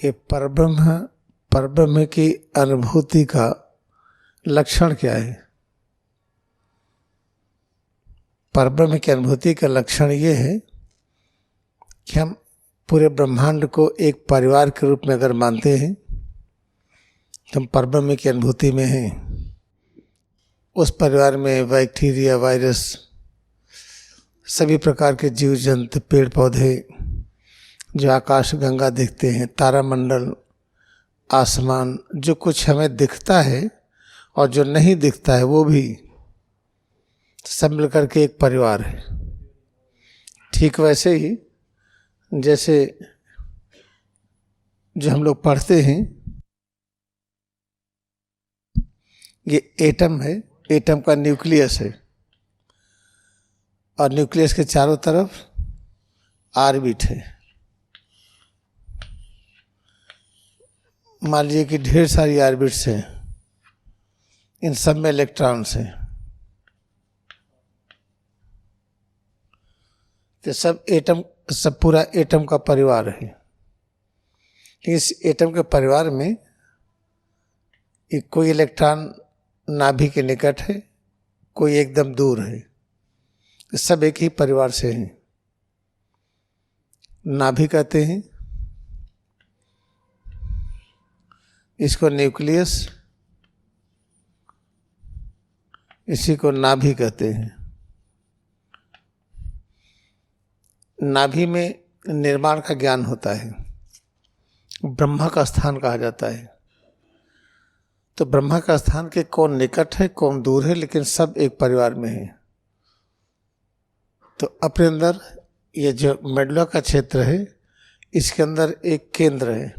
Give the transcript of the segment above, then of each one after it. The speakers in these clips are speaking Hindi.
ये परब्रह्म की अनुभूति का लक्षण क्या है? परब्रह्म की अनुभूति का लक्षण ये है कि हम पूरे ब्रह्मांड को एक परिवार के रूप में अगर मानते हैं तो हम परब्रह्म की अनुभूति में हैं। उस परिवार में बैक्टीरिया, वायरस, सभी प्रकार के जीव जंतु, पेड़ पौधे, जो आकाश गंगा दिखते हैं, तारामंडल, आसमान, जो कुछ हमें दिखता है और जो नहीं दिखता है वो भी सब मिलकर के एक परिवार है। ठीक वैसे ही जैसे जो हम लोग पढ़ते हैं, ये एटम है, एटम का न्यूक्लियस है और न्यूक्लियस के चारों तरफ ऑर्बिट है। मान लीजिए कि ढेर सारी ऑर्बिट्स हैं, इन सब में इलेक्ट्रॉन्स हैं, तो सब पूरा एटम का परिवार है। इस एटम के परिवार में कोई इलेक्ट्रॉन नाभि के निकट है, कोई एकदम दूर है, सब एक ही परिवार से हैं। नाभि कहते हैं इसको, न्यूक्लियस, इसी को नाभि कहते हैं। नाभि में निर्माण का ज्ञान होता है, ब्रह्मा का स्थान कहा जाता है। तो ब्रह्मा का स्थान के कौन निकट है, कौन दूर है, लेकिन सब एक परिवार में है। तो अपने अंदर ये जो मेडुला का क्षेत्र है, इसके अंदर एक केंद्र है,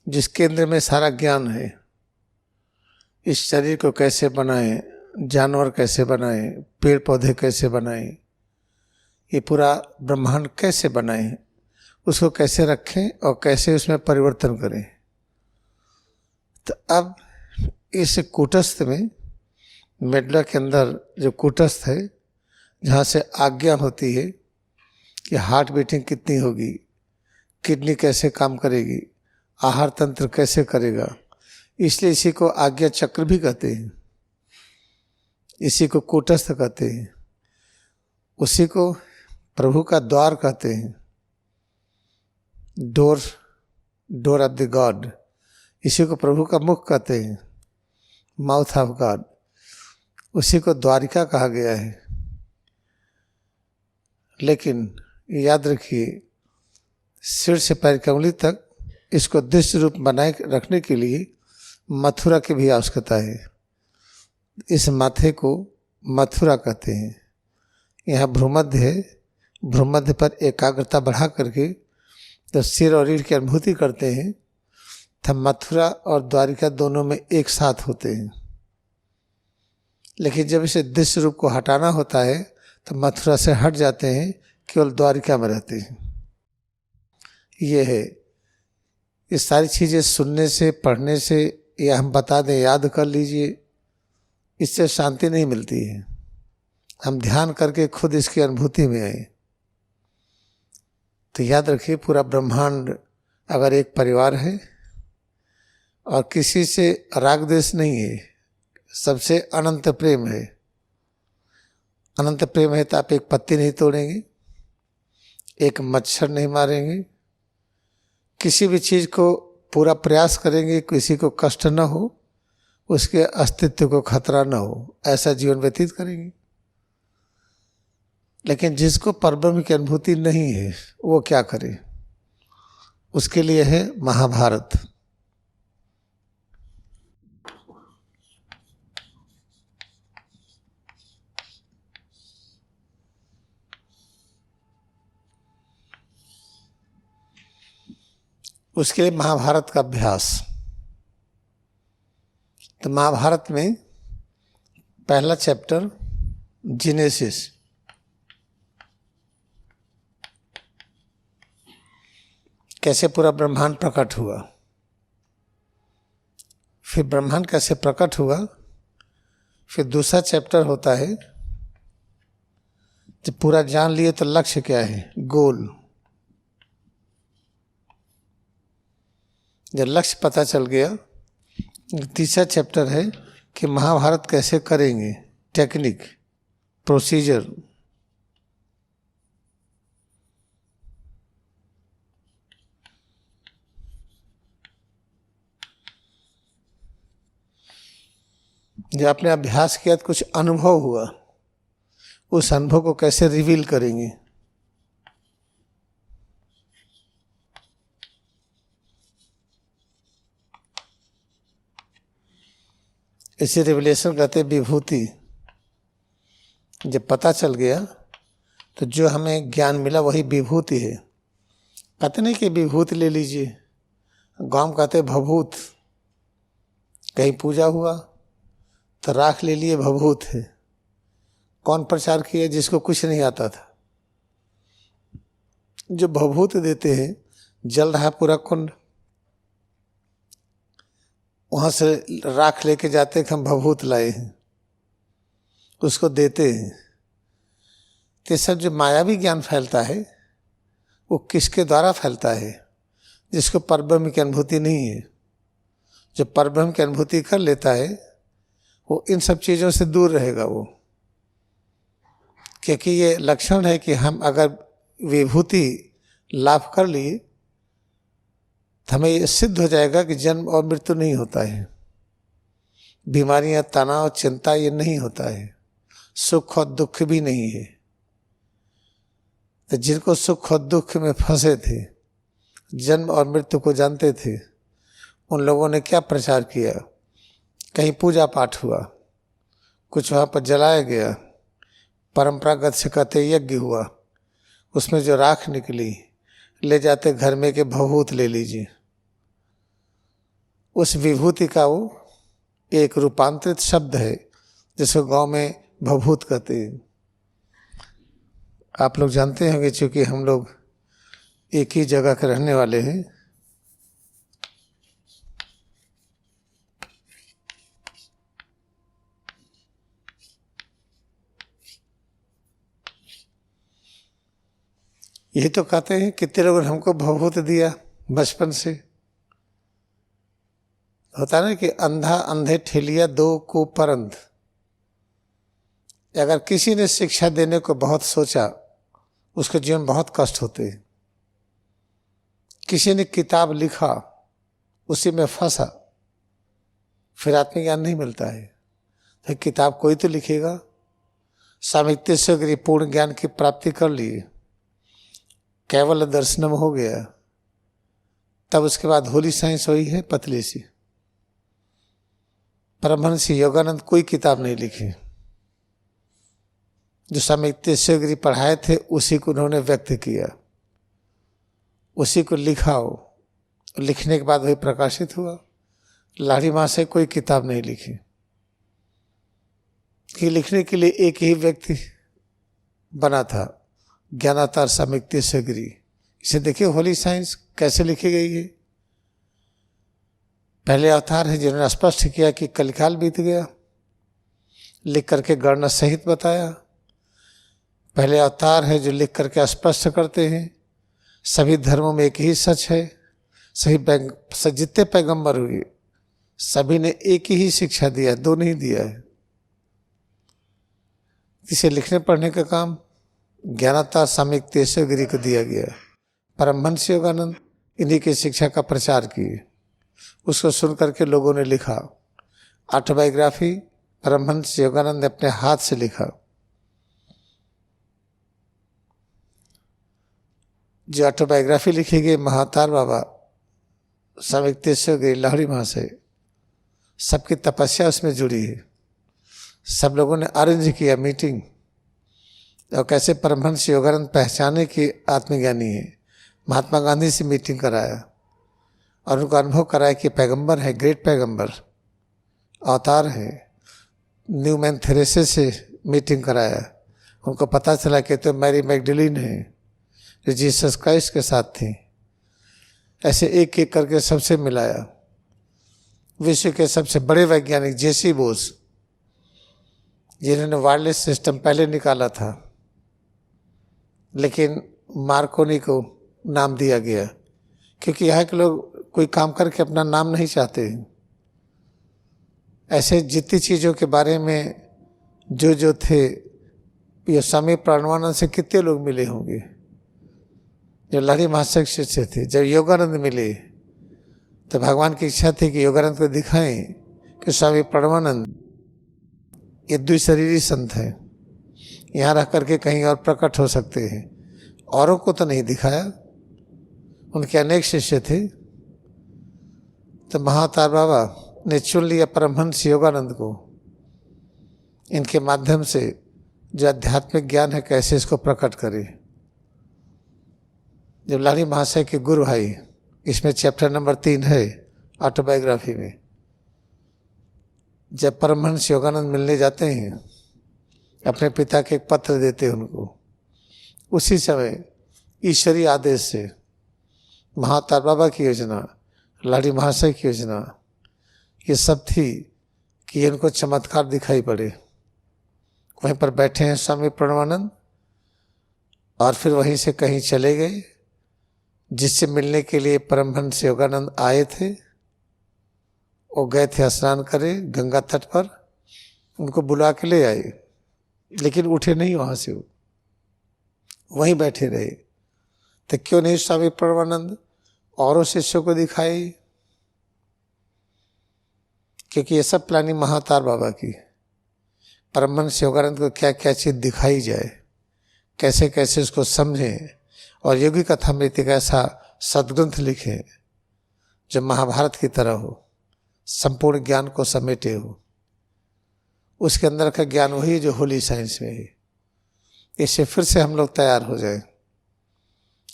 जिस केंद्र में सारा ज्ञान है। इस शरीर को कैसे बनाएं, जानवर कैसे बनाएं, पेड़ पौधे कैसे बनाएं, ये पूरा ब्रह्मांड कैसे बनाएं, उसको कैसे रखें और कैसे उसमें परिवर्तन करें। तो अब इस कूटस्थ में, मेडुला के अंदर जो कूटस्थ है, जहाँ से आज्ञा होती है कि हार्ट बीटिंग कितनी होगी, किडनी कैसे काम करेगी, आहार तंत्र कैसे करेगा, इसलिए इसी को आज्ञा चक्र भी कहते हैं, इसी को कूटस्थ कहते हैं, उसी को प्रभु का द्वार कहते हैं, डोर ऑफ द गॉड, इसी को प्रभु का मुख कहते हैं, माउथ ऑफ गॉड, उसी को द्वारिका कहा गया है। लेकिन याद रखिए, सिर से पैर की उंगली तक इसको दृश्य रूप बनाए रखने के लिए मथुरा की भी आवश्यकता है। इस माथे को मथुरा कहते हैं। यहाँ भ्रूमध्य है, भ्रूमध्य पर एकाग्रता बढ़ा करके तो सिर और रीढ़ की अनुभूति करते हैं, तब मथुरा और द्वारिका दोनों में एक साथ होते हैं। लेकिन जब इसे दृश्य रूप को हटाना होता है तो मथुरा से हट जाते हैं, केवल द्वारिका में रहते हैं। ये है, ये सारी चीज़ें सुनने से, पढ़ने से, या हम बता दें याद कर लीजिए, इससे शांति नहीं मिलती है। हम ध्यान करके खुद इसकी अनुभूति में आए। तो याद रखिए, पूरा ब्रह्मांड अगर एक परिवार है और किसी से राग द्वेष नहीं है, सबसे अनंत प्रेम है। अनंत प्रेम है तो आप एक पत्ती नहीं तोड़ेंगे, एक मच्छर नहीं मारेंगे, किसी भी चीज़ को पूरा प्रयास करेंगे किसी को कष्ट न हो, उसके अस्तित्व को खतरा न हो, ऐसा जीवन व्यतीत करेंगे। लेकिन जिसको परब्रह्म की अनुभूति नहीं है वो क्या करे? उसके लिए है महाभारत। उसके लिए महाभारत का अभ्यास। तो महाभारत में पहला चैप्टर जीनेसिस, कैसे पूरा ब्रह्मांड प्रकट हुआ, फिर ब्रह्मांड कैसे प्रकट हुआ, फिर दूसरा चैप्टर होता है जब पूरा जान लिए तो लक्ष्य क्या है, गोल। जब लक्ष्य पता चल गया, तीसरा चैप्टर है कि महाभारत कैसे करेंगे, टेक्निक, प्रोसीजर। जब आपने अभ्यास किया तो कुछ अनुभव हुआ, उस अनुभव को कैसे रिवील करेंगे। इसे रिविलेशन कहते हैं, विभूति। जब पता चल गया तो जो हमें ज्ञान मिला वही विभूति है। कहते नहीं कि विभूति ले लीजिए, गांव कहते भभूत। कहीं पूजा हुआ तो राख ले लिए, भभूत है। कौन प्रचार किया? जिसको कुछ नहीं आता था। जो भभूत देते हैं, जल रहा पूरा कुंड, वहां से राख लेके जाते कि हम भभूत लाए हैं, उसको देते हैं। तो सब जो मायावी ज्ञान फैलता है वो किसके द्वारा फैलता है? जिसको परब्रह्म की अनुभूति नहीं है। जो परब्रह्म की अनुभूति कर लेता है वो इन सब चीज़ों से दूर रहेगा वो, क्योंकि ये लक्षण है कि हम अगर विभूति लाभ कर लिए तो हमें ये सिद्ध हो जाएगा कि जन्म और मृत्यु नहीं होता है, बीमारियां, तनाव, चिंता ये नहीं होता है, सुख और दुख भी नहीं है। तो जिनको सुख और दुख में फंसे थे, जन्म और मृत्यु को जानते थे, उन लोगों ने क्या प्रचार किया? कहीं पूजा पाठ हुआ, कुछ वहाँ पर जलाया गया, परंपरागत से कहते यज्ञ हुआ, उसमें जो राख निकली ले जाते घर में के भभूत ले लीजिए। उस विभूति का वो एक रूपांतरित शब्द है जिसको गांव में भभूत कहते हैं। आप लोग जानते होंगे, चूंकि हम लोग एक ही जगह के रहने वाले हैं। यही तो कहते हैं कितने लोगों ने हमको भभूत दिया बचपन से। होता ना कि अंधा अंधे ठेलिया दो को परंत। अगर किसी ने शिक्षा देने को बहुत सोचा, उसके जीवन बहुत कष्ट होते हैं। किसी ने किताब लिखा, उसी में फंसा, फिर आत्मज्ञान नहीं मिलता है। तो किताब कोई तो लिखेगा। सामित्य से पूर्ण ज्ञान की प्राप्ति कर लिए, केवल दर्शनम हो गया, तब उसके बाद होली साइंस हुई है पतली सी। परमहंस योगानंद कोई किताब नहीं लिखी, जो सामित्य पढ़ाए थे उसी को उन्होंने व्यक्त किया, उसी को लिखा हो, लिखने के बाद वही प्रकाशित हुआ। लाड़ी माँ से कोई किताब नहीं लिखी, कि लिखने के लिए एक ही व्यक्ति बना था, ज्ञानातार सामित्य सगरी। इसे देखिए होली साइंस कैसे लिखी गई है। पहले अवतार है जिन्होंने स्पष्ट किया कि कलिकाल बीत गया, लिख करके गणना सहित बताया। पहले अवतार है जो लिख करके स्पष्ट करते हैं सभी धर्मों में एक ही सच है। सभी जितने पैगंबर हुए सभी ने एक ही शिक्षा दिया, दो नहीं दिया है। इसे लिखने पढ़ने का काम ज्ञानातार सामित्य गिरी को दिया गया। परमहंस योगानंद इन्हीं की शिक्षा का प्रचार किए, उसको सुन करके लोगों ने लिखा। ऑटोबायोग्राफी परमहंस योगानंद ने अपने हाथ से लिखा। जो ऑटोबायोग्राफी लिखी गई महातार बाबा सामित्य गिरी लाहड़ी माँ से, सबकी तपस्या उसमें जुड़ी है। सब लोगों ने अरेंज किया मीटिंग, और कैसे परमहंस योगानंद पहचाने कि आत्मज्ञानी है। महात्मा गांधी से मीटिंग कराया और उनको अनुभव कराया कि पैगंबर है, ग्रेट पैगंबर, अवतार है। न्यूमैन थेरेसे से मीटिंग कराया, उनको पता चला कि तो मैरी मैगडलिन है जो जीसस क्राइस्ट के साथ थी। ऐसे एक एक करके सबसे मिलाया। विश्व के सबसे बड़े वैज्ञानिक जेसी बोस, जिन्होंने वायरलेस सिस्टम पहले निकाला था, लेकिन मार्कोनी को नाम दिया गया क्योंकि यहाँ के लोग कोई काम करके अपना नाम नहीं चाहते। ऐसे जितनी चीज़ों के बारे में जो थे, ये स्वामी प्रणवानंद से कितने लोग मिले होंगे जो लहरी महाशय के शिष्य थे। जब योगानंद मिले तो भगवान की इच्छा थी कि योगानंद को दिखाएं कि स्वामी प्रणवानंद ये द्विशरीरी संत हैं, यहाँ रह करके कहीं और प्रकट हो सकते हैं। औरों को तो नहीं दिखाया, उनके अनेक शिष्य थे। तो महाअवतार बाबा ने चुन लिया परमहंस योगानंद को, इनके माध्यम से जो आध्यात्मिक ज्ञान है कैसे इसको प्रकट करे। जब लहरी महाशय के गुरु भाई, इसमें चैप्टर नंबर 3 है ऑटोबायोग्राफी में, जब परमहंस योगानंद मिलने जाते हैं, अपने पिता के एक पत्र देते हैं उनको, उसी समय ईश्वरीय आदेश से महाअवतार बाबा की योजना, लहरी महाशय की योजना, ये सब थी कि इनको चमत्कार दिखाई पड़े। वहीं पर बैठे हैं स्वामी प्रणवानंद और फिर वहीं से कहीं चले गए, जिससे मिलने के लिए परमहंस योगानंद आए थे। वो गए थे स्नान करे गंगा तट पर, उनको बुला के ले आए, लेकिन उठे नहीं वहाँ से, वो वहीं बैठे रहे। तो क्यों नहीं स्वामी प्रणवानंद औरों शिष्यों को दिखाए? क्योंकि ये सब प्लानिंग महाअवतार बाबा की, परमहंस योगानंद को क्या क्या चीज़ दिखाई जाए, कैसे कैसे उसको समझें, और योगी कथामृत एक ऐसा सदग्रंथ लिखे जो महाभारत की तरह हो, संपूर्ण ज्ञान को समेटे हो। उसके अंदर का ज्ञान वही जो होली साइंस में है। इससे फिर से हम लोग तैयार हो जाए।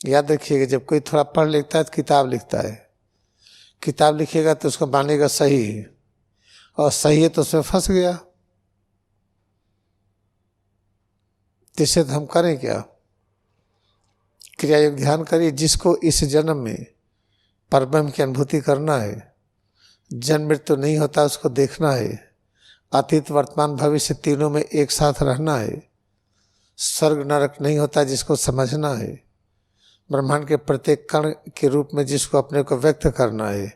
याद रखिएगा, जब कोई थोड़ा पढ़ लिखता है तो किताब लिखता है, किताब लिखेगा तो उसको मानेगा सही है, और सही है तो उसमें फंस गया। जिससे तो हम करें क्या? क्रिया योग ध्यान करिए। जिसको इस जन्म में परब्रह्म की अनुभूति करना है, जन्म मृत्यु नहीं होता उसको देखना है, अतीत वर्तमान भविष्य तीनों में एक साथ रहना है, स्वर्ग नरक नहीं होता जिसको समझना है, ब्रह्मांड के प्रत्येक कण के रूप में जिसको अपने को व्यक्त करना है,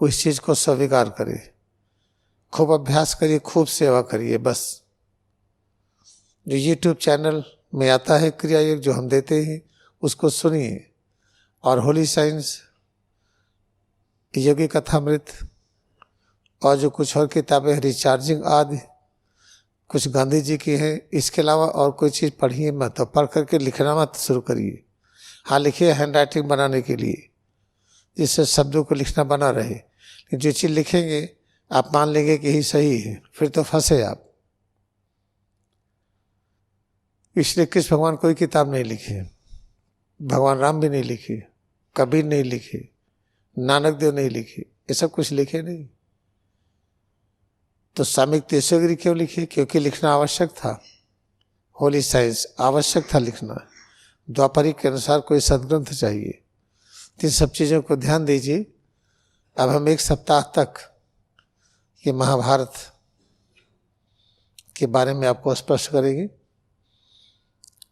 वो इस चीज़ को स्वीकार करे। खूब अभ्यास करिए, खूब सेवा करिए। बस जो यूट्यूब चैनल में आता है क्रिया योग जो हम देते हैं उसको सुनिए, और होली साइंस, योगी कथामृत, और जो कुछ और किताबें रिचार्जिंग आदि कुछ गांधी जी की हैं, इसके अलावा और कोई चीज़ पढ़िए मत, और पढ़ करके लिखना मत शुरू करिए। हाँ लिखिए हैंड राइटिंग बनाने के लिए, जिससे शब्दों को लिखना बना रहे। लेकिन जो चीज़ लिखेंगे आप मान लेंगे कि यही सही है, फिर तो फंसे आप। इसलिए कृष्ण भगवान कोई किताब नहीं लिखे, भगवान राम भी नहीं लिखे, कबीर नहीं लिखे, नानक देव नहीं लिखे, ये सब कुछ लिखे नहीं। तो स्वामी तेश्वरी क्यों लिखे? क्योंकि लिखना आवश्यक था। होली साइंस आवश्यक था लिखना, द्वापरिक के अनुसार कोई सदग्रंथ चाहिए। इन सब चीज़ों को ध्यान दीजिए। अब हम एक सप्ताह तक ये महाभारत के बारे में आपको स्पष्ट करेंगे।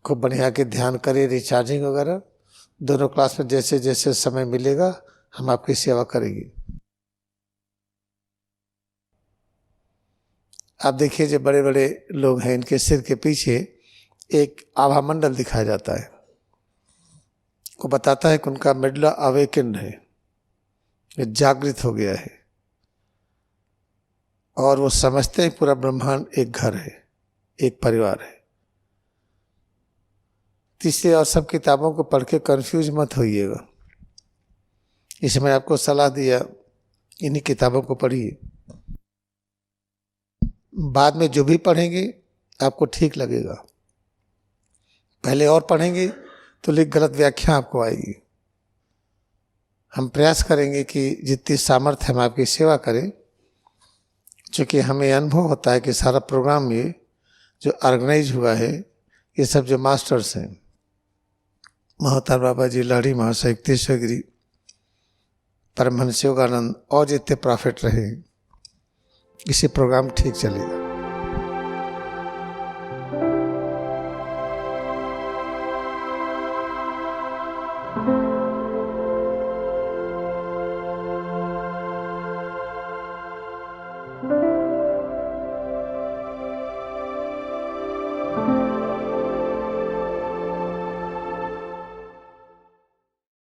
खूब बढ़िया के ध्यान करिए, रिचार्जिंग वगैरह दोनों क्लास में जैसे जैसे समय मिलेगा हम आपकी सेवा करेंगे। आप देखिए जो बड़े बड़े लोग हैं, इनके सिर के पीछे एक आभा मंडल दिखाया जाता है, वो बताता है कि उनका मिडला अवेकन है, जागृत हो गया है, और वो समझते हैं पूरा ब्रह्मांड एक घर है, एक परिवार है। तीसरे और सब किताबों को पढ़ के कंफ्यूज मत होइएगा। इसमें आपको सलाह दिया, इन्हीं किताबों को पढ़िए। बाद में जो भी पढ़ेंगे आपको ठीक लगेगा, पहले और पढ़ेंगे तो गलत व्याख्या आपको आएगी। हम प्रयास करेंगे कि जितनी सामर्थ्य हम आपकी सेवा करें, चूँकि हमें अनुभव होता है कि सारा प्रोग्राम ये जो ऑर्गेनाइज हुआ है, ये सब जो मास्टर्स हैं, महाअवतार बाबा जी, लहरी महाशय, तेश्वरी, परमहंस योगानंद और जितने प्रॉफिट रहे, इसी प्रोग्राम ठीक चलेगा।